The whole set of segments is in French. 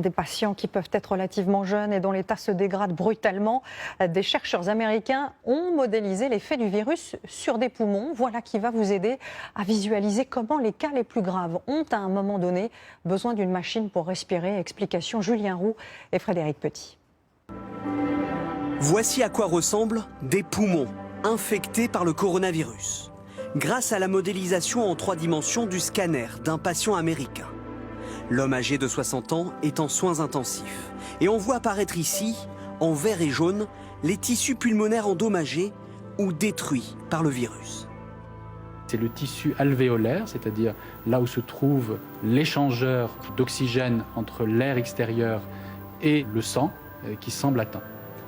Des patients qui peuvent être relativement jeunes et dont l'état se dégrade brutalement. Des chercheurs américains ont modélisé l'effet du virus sur des poumons. Voilà qui va vous aider à visualiser comment les cas les plus graves ont à un moment donné besoin d'une machine pour respirer. Explication Julien Roux et Frédéric Petit. Voici à quoi ressemblent des poumons infectés par le coronavirus. Grâce à la modélisation en 3 dimensions du scanner d'un patient américain. L'homme âgé de 60 ans est en soins intensifs. Et on voit apparaître ici, en vert et jaune, les tissus pulmonaires endommagés ou détruits par le virus. C'est le tissu alvéolaire, c'est-à-dire là où se trouve l'échangeur d'oxygène entre l'air extérieur et le sang qui semble atteint.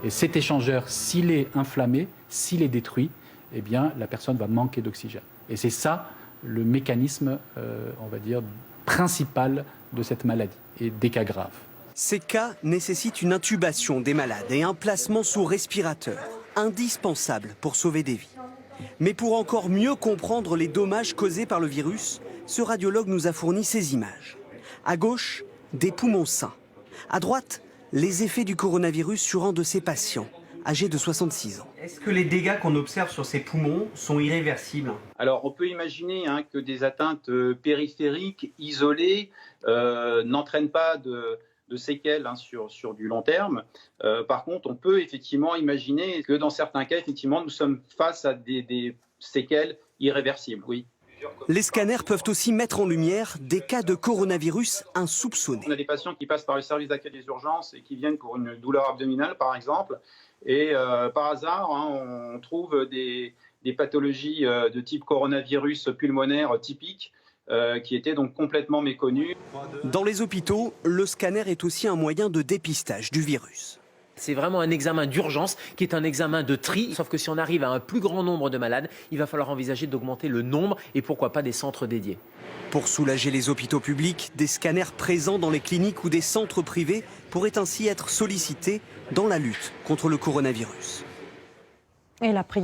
Et cet échangeur, s'il est inflammé, s'il est détruit, eh bien, la personne va manquer d'oxygène. Et c'est ça le mécanisme, on va dire, principal de cette maladie et des cas graves. Ces cas nécessitent une intubation des malades et un placement sous respirateur, indispensable pour sauver des vies. Mais pour encore mieux comprendre les dommages causés par le virus, ce radiologue nous a fourni ces images. À gauche, des poumons sains. À droite, les effets du coronavirus sur un de ses patients, âgé de 66 ans. Est-ce que les dégâts qu'on observe sur ces poumons sont irréversibles? Alors, on peut imaginer que des atteintes périphériques isolées n'entraînent pas de séquelles sur du long terme. Par contre, on peut effectivement imaginer que dans certains cas, effectivement, nous sommes face à des séquelles irréversibles, oui. Les scanners peuvent aussi mettre en lumière des cas de coronavirus insoupçonnés. On a des patients qui passent par le service d'accueil des urgences et qui viennent pour une douleur abdominale, par exemple. Et par hasard, on trouve des pathologies de type coronavirus pulmonaire typiques qui étaient donc complètement méconnues. Dans les hôpitaux, le scanner est aussi un moyen de dépistage du virus. C'est vraiment un examen d'urgence qui est un examen de tri. Sauf que si on arrive à un plus grand nombre de malades, il va falloir envisager d'augmenter le nombre et pourquoi pas des centres dédiés. Pour soulager les hôpitaux publics, des scanners présents dans les cliniques ou des centres privés pourraient ainsi être sollicités dans la lutte contre le coronavirus. Et la priorité